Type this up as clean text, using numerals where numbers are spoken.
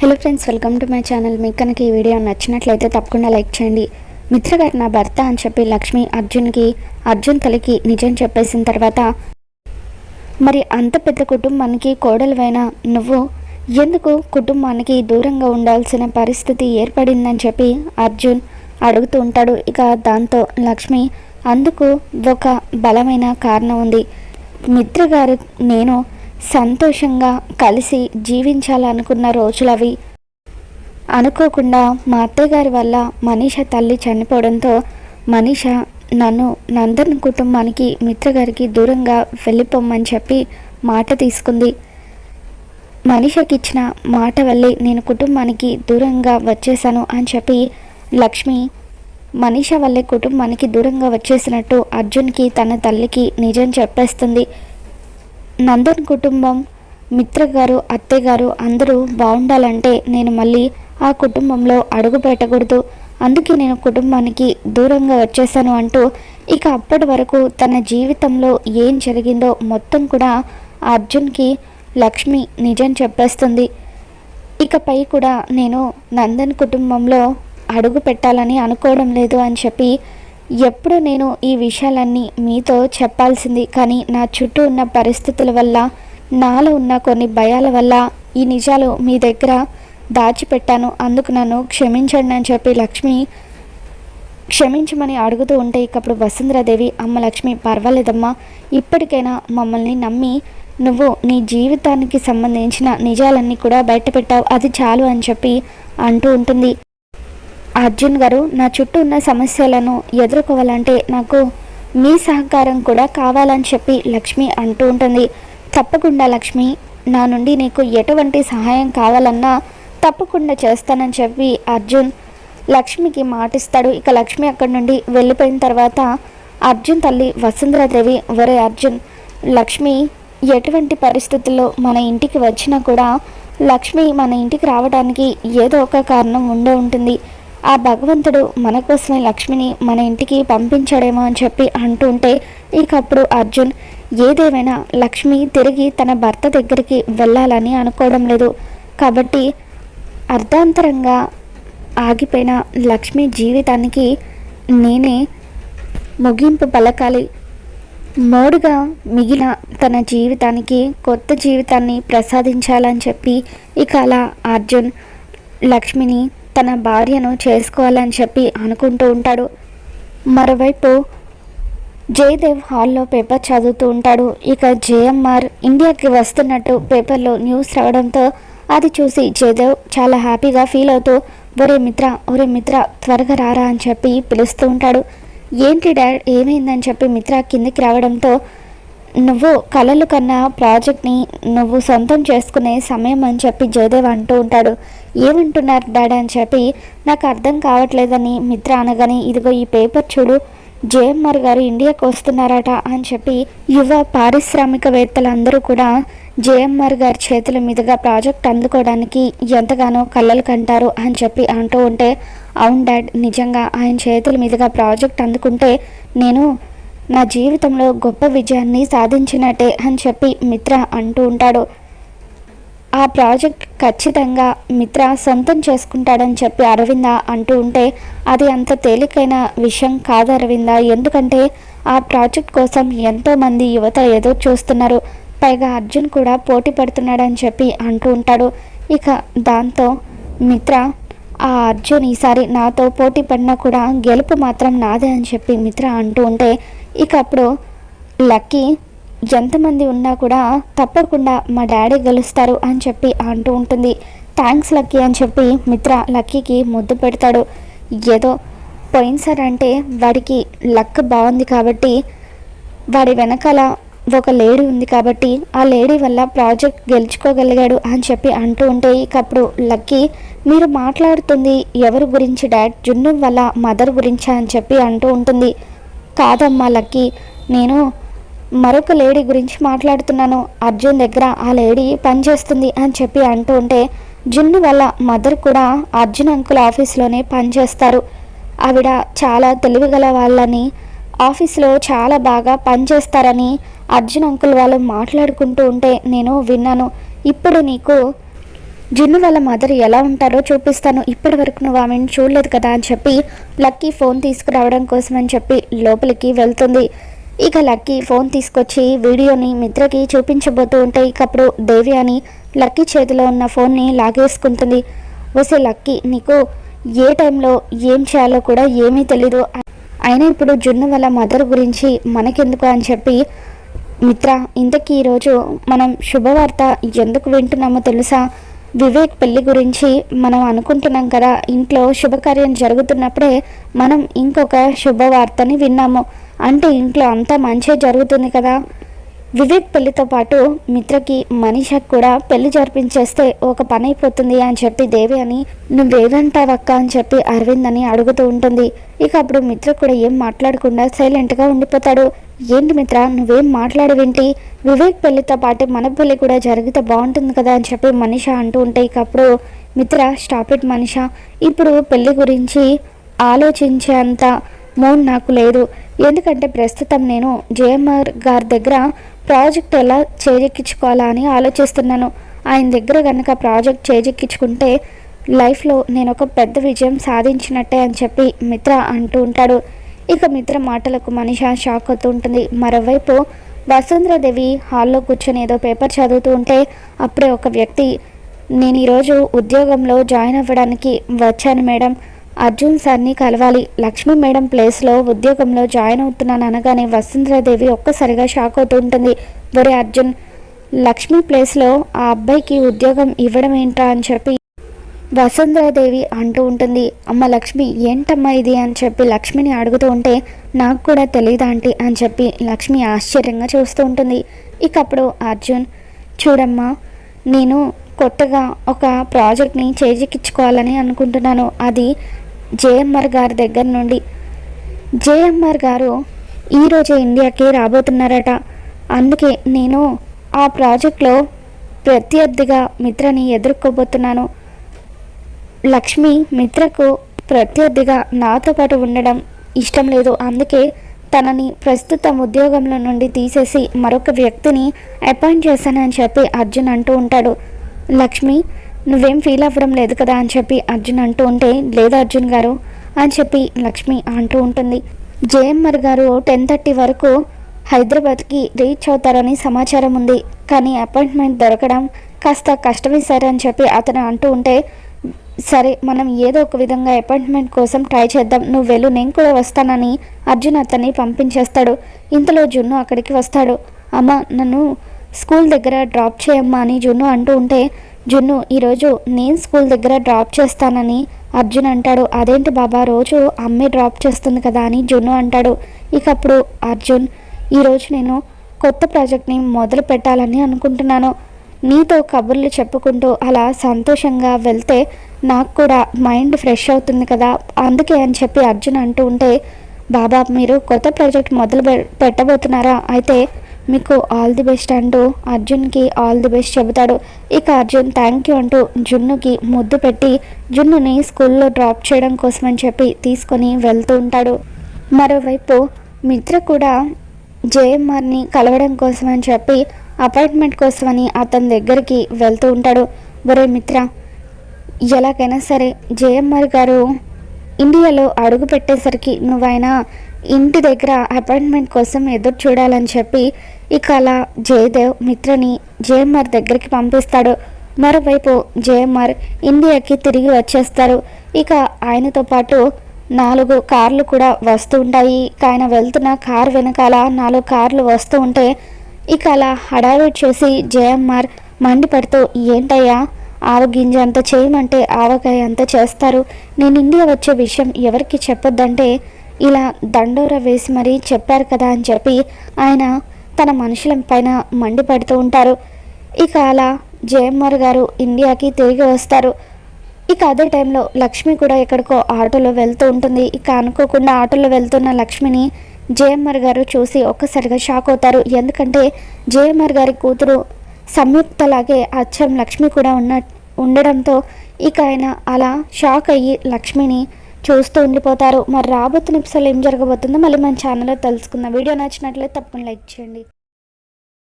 Hello friends, welcome to my channel. మీకు కనుక ఈ వీడియో నచ్చినట్లయితే తప్పకుండా లైక్ చేయండి. మిత్ర గారు నా భర్త అని చెప్పి లక్ష్మి అర్జున్ తల్లికి నిజం చెప్పేసిన తర్వాత, మరి అంత పెద్ద కుటుంబానికి కోడలువైన నువ్వు ఎందుకు కుటుంబానికి దూరంగా ఉండాల్సిన పరిస్థితి ఏర్పడిందని చెప్పి అర్జున్ అడుగుతూ ఉంటాడు. ఇక దాంతో లక్ష్మి, అందుకు ఒక బలమైన కారణం ఉంది. మిత్ర గారు నేను సంతోషంగా కలిసి జీవించాలనుకున్న రోజులవి. అనుకోకుండా మా అత్తయ్యగారి వల్ల మనీష తల్లి చనిపోవడంతో మనీష నన్ను నందన్ కుటుంబానికి మిత్రగారికి దూరంగా వెళ్ళిపోమ్మని చెప్పి మాట తీసుకుంది. మనీషకి ఇచ్చిన మాట వల్లే నేను కుటుంబానికి దూరంగా వచ్చేసాను అని చెప్పి లక్ష్మి మనీష వల్లే కుటుంబానికి దూరంగా వచ్చేసినట్టు అర్జున్కి తన తల్లికి నిజం చెప్పేస్తుంది. నందన్ కుటుంబం, మిత్ర గారు, అత్తయ్య గారు అందరూ బాగుండాలంటే నేను మళ్ళీ ఆ కుటుంబంలో అడుగు పెట్టకూడదు, అందుకే నేను కుటుంబానికి దూరంగా వచ్చేసాను అంటూ ఇక అప్పటి వరకు తన జీవితంలో ఏం జరిగిందో మొత్తం కూడా అర్జున్కి లక్ష్మి నిజం చెప్పేస్తుంది. ఇకపై కూడా నేను నందన్ కుటుంబంలో అడుగు పెట్టాలని అనుకోవడం లేదు అని చెప్పి, ఎప్పుడు నేను ఈ విషయాలన్నీ మీతో చెప్పాల్సింది, కానీ నా చుట్టూ ఉన్న పరిస్థితుల వల్ల, నాలో ఉన్న కొన్ని భయాల వల్ల ఈ నిజాలు మీ దగ్గర దాచిపెట్టాను, అందుకు నన్ను క్షమించండి అని చెప్పి లక్ష్మి క్షమించమని అడుగుతూ ఉంటే, ఇకప్పుడు వసుంధరాదేవి, అమ్మ లక్ష్మి పర్వాలేదమ్మా, ఇప్పటికైనా మమ్మల్ని నమ్మి నువ్వు నీ జీవితానికి సంబంధించిన నిజాలన్నీ కూడా బయటపెట్టావు, అది చాలు అని చెప్పి అంటూ ఉంటుంది. అర్జున్ గారు, నా చుట్టూ ఉన్న సమస్యలను ఎదుర్కోవాలంటే నాకు మీ సహకారం కూడా కావాలని చెప్పి లక్ష్మి అంటూ ఉంటుంది. తప్పకుండా లక్ష్మి, నా నుండి నీకు ఎటువంటి సహాయం కావాలన్నా తప్పకుండా చేస్తానని చెప్పి అర్జున్ లక్ష్మికి మాటిస్తాడు. ఇక లక్ష్మి అక్కడి నుండి వెళ్ళిపోయిన తర్వాత అర్జున్ తల్లి వసుంధరాదేవి, ఒరే అర్జున్, లక్ష్మి ఎటువంటి పరిస్థితుల్లో మన ఇంటికి వచ్చినా కూడా లక్ష్మి మన ఇంటికి రావడానికి ఏదో ఒక కారణం ఉండే ఉంటుంది, ఆ భగవంతుడు మన కోసమే లక్ష్మిని మన ఇంటికి పంపించాడేమో అని చెప్పి అంటూ ఉంటే, ఇకప్పుడు అర్జున్ ఏదేమైనా లక్ష్మి తిరిగి తన భర్త దగ్గరికి వెళ్ళాలని అనుకోవడం లేదు, కాబట్టి అర్ధాంతరంగా ఆగిపోయిన లక్ష్మి జీవితానికి నేనే ముగింపు పలకాలి, మోడుగా మిగిలిన తన జీవితానికి కొత్త జీవితాన్ని ప్రసాదించాలని చెప్పి ఇక అలా అర్జున్ లక్ష్మిని తన భార్యను చేసుకోవాలని చెప్పి అనుకుంటూ ఉంటాడు. మరోవైపు జయదేవ్ హాల్లో పేపర్ చదువుతూ ఉంటాడు. ఇక జేఎంఆర్ ఇండియాకి వస్తున్నట్టు పేపర్లో న్యూస్ రావడంతో అది చూసి జయదేవ్ చాలా హ్యాపీగా ఫీల్ అవుతూ, ఒరే మిత్ర త్వరగా రారా అని చెప్పి పిలుస్తూ ఉంటాడు. ఏంటి డాడ్, ఏమైందని చెప్పి మిత్ర కిందికి రావడంతో, నువ్వు కలలు కన్నా ప్రాజెక్ట్ని నువ్వు సొంతం చేసుకునే సమయం అని చెప్పి జయదేవ్ అంటూ ఉంటాడు. ఏమంటున్నారు డాడీ అని చెప్పి నాకు అర్థం కావట్లేదని మిత్ర అనగానే, ఇదిగో ఈ పేపర్ చూడు, జేఎంఆర్ గారు ఇండియాకు వస్తున్నారట అని చెప్పి యువ పారిశ్రామికవేత్తలందరూ కూడా జేఎంఆర్ గారి చేతుల మీదుగా ప్రాజెక్ట్ అందుకోవడానికి ఎంతగానో కలలు కంటారు అని చెప్పి అంటూ ఉంటే, అవును డాడ్, నిజంగా ఆయన చేతుల మీదుగా ప్రాజెక్ట్ అందుకుంటే నేను నా జీవితంలో గొప్ప విజయాన్ని సాధించినట్టే అని చెప్పి మిత్ర అంటూ ఉంటాడు. ఆ ప్రాజెక్ట్ ఖచ్చితంగా మిత్ర సొంతం చేసుకుంటాడని చెప్పి అరవింద అంటూ ఉంటే, అది అంత తేలికైన విషయం కాదు అరవింద, ఎందుకంటే ఆ ప్రాజెక్ట్ కోసం ఎంతోమంది యువత ఎదురు చూస్తున్నారు, పైగా అర్జున్ కూడా పోటీ పడుతున్నాడని చెప్పి అంటూ ఉంటాడు. ఇక దాంతో మిత్ర, ఆ అర్జున్ ఈసారి నాతో పోటీ పడినా కూడా గెలుపు మాత్రం నాదే అని చెప్పి మిత్ర అంటూ ఉంటే, ఇక అప్పుడు లక్కీ, ఎంతమంది ఉన్నా కూడా తప్పకుండా మా డాడీ గెలుస్తారు అని చెప్పి అంటూ ఉంటుంది. థ్యాంక్స్ లక్కీ అని చెప్పి మిత్ర లక్కీకి ముద్దు పెడతాడు. ఏదో పోయినసారి అంటే వాడికి లక్ బాగుంది కాబట్టి, వాడి వెనకాల ఒక లేడీ ఉంది కాబట్టి ఆ లేడీ వల్ల ప్రాజెక్ట్ గెలుచుకోగలిగాడు అని చెప్పి అంటూ ఉంటే, ఇకప్పుడు లక్కీ, మీరు మాట్లాడుతుంది ఎవరి గురించి డాడ్, జున్ను వల్ల మదర్ గురించా అని చెప్పి అంటూ ఉంటుంది. కాదమ్మా లక్కీ, నేను మరొక లేడీ గురించి మాట్లాడుతున్నాను, అర్జున్ దగ్గర ఆ లేడీ పనిచేస్తుంది అని చెప్పి అంటూ ఉంటే, జున్ను వాళ్ళ మదర్ కూడా అర్జున్ అంకుల్ ఆఫీస్లోనే పనిచేస్తారు, ఆవిడ చాలా తెలివిగల వాళ్ళని, ఆఫీస్లో చాలా బాగా పనిచేస్తారని అర్జున్ అంకుల్ వాళ్ళు మాట్లాడుకుంటూ ఉంటే నేను విన్నాను. ఇప్పుడు నీకు జున్ను వాళ్ళ మదర్ ఎలా ఉంటారో చూపిస్తాను, ఇప్పటి వరకు నువ్వు ఆమెను చూడలేదు కదా అని చెప్పి లక్కీ ఫోన్ తీసుకురావడం కోసం అని చెప్పి లోపలికి వెళ్తుంది. ఇక లక్కీ ఫోన్ తీసుకొచ్చి వీడియోని మిత్రకి చూపించబోతూ ఉంటే ఇక అప్పుడు దేవి అని లక్కీ చేతిలో ఉన్న ఫోన్ని లాగేసుకుంటుంది. వసే లక్కీ, నీకు ఏ టైంలో ఏం చేయాలో కూడా ఏమీ తెలీదు, అయినా ఇప్పుడు జున్ను వాళ్ళ మదర్ గురించి మనకెందుకు అని చెప్పి మిత్ర, ఇంతకీ ఈరోజు మనం శుభవార్త ఎందుకు వింటున్నామో తెలుసా? వివేక్ పెళ్లి గురించి మనం అనుకుంటున్నాం కదా, ఇంట్లో శుభకార్యం జరుగుతున్నప్పుడే మనం ఇంకొక శుభవార్తని విన్నాము. అంటే ఇంట్లో అంతా మంచి జరుగుతుంది కదా. వివేక్ పెళ్లితో పాటు మిత్రకి మనీషాకి కూడా పెళ్లి జరిపించేస్తే ఒక పని అయిపోతుంది అని చెప్పి దేవి అని నువ్వేదంటావక్క అని చెప్పి అరవింద్ అని అడుగుతూ ఉంటుంది. ఇక అప్పుడు మిత్ర కూడా ఏం మాట్లాడకుండా సైలెంట్గా ఉండిపోతాడు. ఏంటి మిత్ర, నువ్వేం మాట్లాడవేంటి? వివేక్ పెళ్లితో పాటు మన పెళ్లి కూడా జరిగితే బాగుంటుంది కదా అని చెప్పి మనీషా అంటూ ఉంటే ఇక అప్పుడు మిత్ర, స్టాప్ ఇట్ మనీషా, ఇప్పుడు పెళ్లి గురించి ఆలోచించేంత మూడ్ నాకు లేదు. ఎందుకంటే ప్రస్తుతం నేను జేఎంఆర్ గారి దగ్గర ప్రాజెక్ట్ ఎలా చేజెక్కించుకోవాలా అని ఆలోచిస్తున్నాను. ఆయన దగ్గర కనుక ప్రాజెక్ట్ చేజెక్కించుకుంటే లైఫ్లో నేను ఒక పెద్ద విజయం సాధించినట్టే అని చెప్పి మిత్ర అంటూ ఉంటాడు. ఇక మిత్ర మాటలకు మనీషా షాక్ అవుతూ ఉంటుంది. మరోవైపు వసుంధరాదేవి హాల్లో కూర్చొని ఏదో పేపర్ చదువుతూ ఉంటే అప్పుడే ఒక వ్యక్తి, నేను ఈరోజు ఉద్యోగంలో జాయిన్ అవ్వడానికి వచ్చాను మేడం, అర్జున్ సార్ని కలవాలి, లక్ష్మీ మేడం ప్లేస్లో ఉద్యోగంలో జాయిన్ అవుతున్నాను అనగానే వసుంధరాదేవి ఒక్కసారిగా షాక్ అవుతూ ఉంటుంది. ఒరే అర్జున్, లక్ష్మీ ప్లేస్లో ఆ అబ్బాయికి ఉద్యోగం ఇవ్వడం ఏంట్రా అని చెప్పి వసుంధరాదేవి అంటూ ఉంటుంది. అమ్మ లక్ష్మి, ఏంటమ్మా ఇది అని చెప్పి లక్ష్మిని అడుగుతూ ఉంటే నాకు కూడా తెలియదు ఆంటీ అని చెప్పి లక్ష్మి ఆశ్చర్యంగా చూస్తూ ఉంటుంది. ఇక అప్పుడు అర్జున్, చూడమ్మా, నేను కొత్తగా ఒక ప్రాజెక్ట్ని చేజిక్కించుకోవాలని అనుకుంటున్నాను. అది జేఎంఆర్ గారి దగ్గర నుండి. జేఎంఆర్ గారు ఈరోజే ఇండియాకి రాబోతున్నారట. అందుకే నేను ఆ ప్రాజెక్ట్లో ప్రత్యర్థిగా మిత్రని ఎదుర్కోబోతున్నాను. లక్ష్మి మిత్రకు ప్రత్యర్థిగా నాతో పాటు ఉండడం ఇష్టం లేదు. అందుకే తనని ప్రస్తుతం ఉద్యోగంలో నుండి తీసేసి మరొక వ్యక్తిని అపాయింట్ చేశానని చెప్పి అర్జున్ అంటూ ఉంటాడు. లక్ష్మి, నువ్వేం ఫీల్ అవ్వడం లేదు కదా అని చెప్పి అర్జున్ అంటూ ఉంటే, లేదు అర్జున్ గారు అని చెప్పి లక్ష్మి అంటూ ఉంటుంది. జేఎంఆర్ గారు 10:30 వరకు హైదరాబాద్కి రీచ్ అవుతారని సమాచారం ఉంది, కానీ అపాయింట్మెంట్ దొరకడం కాస్త కష్టమే సార్ అని చెప్పి అతను అంటూ ఉంటే, సరే మనం ఏదో ఒక విధంగా అపాయింట్మెంట్ కోసం ట్రై చేద్దాం, నువ్వు వెళ్ళు, నేను కూడా వస్తానని అర్జున్ అతన్ని పంపించేస్తాడు. ఇంతలో జున్ను అక్కడికి వస్తాడు. అమ్మ, నన్ను స్కూల్ దగ్గర డ్రాప్ చేయమ్మా అని జున్ను అంటూ ఉంటే, జున్ను, ఈరోజు నేను స్కూల్ దగ్గర డ్రాప్ చేస్తానని అర్జున్ అంటాడు. అదేంటి బాబా, రోజు అమ్మే డ్రాప్ చేస్తుంది కదా అని జున్ను అంటాడు. ఇక అప్పుడు అర్జున్, ఈరోజు నేను కొత్త ప్రాజెక్ట్ని మొదలు పెట్టాలని అనుకుంటున్నాను. నీతో కబుర్లు చెప్పుకుంటూ అలా సంతోషంగా వెళ్తే నాకు కూడా మైండ్ ఫ్రెష్ అవుతుంది కదా, అందుకే అని చెప్పి అర్జున్ అంటూ ఉంటే, బాబా మీరు కొత్త ప్రాజెక్ట్ మొదలు పెట్టబోతున్నారా, అయితే మీకు ఆల్ ది బెస్ట్ అంటూ అర్జున్కి ఆల్ ది బెస్ట్ చెబుతాడు. ఇక అర్జున్ థ్యాంక్ యూ అంటూ జున్నుకి ముద్దు పెట్టి జున్నుని స్కూల్లో డ్రాప్ చేయడం కోసం అని చెప్పి తీసుకొని వెళ్తూ ఉంటాడు. మరోవైపు మిత్ర కూడా జేఎంఆర్ని కలవడం కోసం అని చెప్పి అపాయింట్మెంట్ కోసమని అతని దగ్గరికి వెళ్తూ ఉంటాడు. ఒరే మిత్ర, ఎలాగైనా సరే జేఎంఆర్ గారు ఇండియాలో అడుగు పెట్టేసరికి నువ్వైనా ఇంటి దగ్గర అపాయింట్మెంట్ కోసం ఎదురు చూడాలని చెప్పి ఇక అలా జయదేవ్ మిత్రని జేఎంఆర్ దగ్గరికి పంపిస్తాడు. మరోవైపు జేఎంఆర్ ఇండియాకి తిరిగి వచ్చేస్తారు. ఇక ఆయనతో పాటు 4 కార్లు కూడా వస్తూ ఉంటాయి. ఆయన వెళ్తున్న కారు వెనకాల 4 కార్లు వస్తూ ఉంటే ఇక అలా హడావిడి చేసి జేఎంఆర్ మండిపడుతూ, ఏంటయ్యా, ఆవగింజ అంత చేయమంటే ఆవకాయ అంత చేస్తారు, నేను ఇండియా వచ్చే విషయం ఎవరికి చెప్పొద్దంటే ఇలా దండోరా వేసి మరీ చెప్పారు కదా అని చెప్పి ఆయన తన మనుషుల పైన మండిపడుతూ ఉంటారు. ఇక అలా జేఎంఆర్ గారు ఇండియాకి తిరిగి వస్తారు. ఇక అదే టైంలో లక్ష్మి కూడా ఎక్కడికో ఆటోలో వెళ్తూ ఉంటుంది. ఇక అనుకోకుండా ఆటోలో వెళ్తున్న లక్ష్మిని జేఎంఆర్ గారు చూసి ఒక్కసారిగా షాక్ అవుతారు. ఎందుకంటే జేఎంఆర్ గారి కూతురు సంయుక్తలాగే అచ్చం లక్ష్మి కూడా ఉండడంతో ఇక ఆయన అలా షాక్ అయ్యి లక్ష్మిని చూస్తూ ఉండిపోతారు. మరి రాబోతున్న ఎపిసోడ్లో ఏం జరగబోతుందో మళ్ళీ మన ఛానల్లో తెలుసుకుందాం. వీడియో నచ్చినట్లయితే తప్పకుండా లైక్ చేయండి.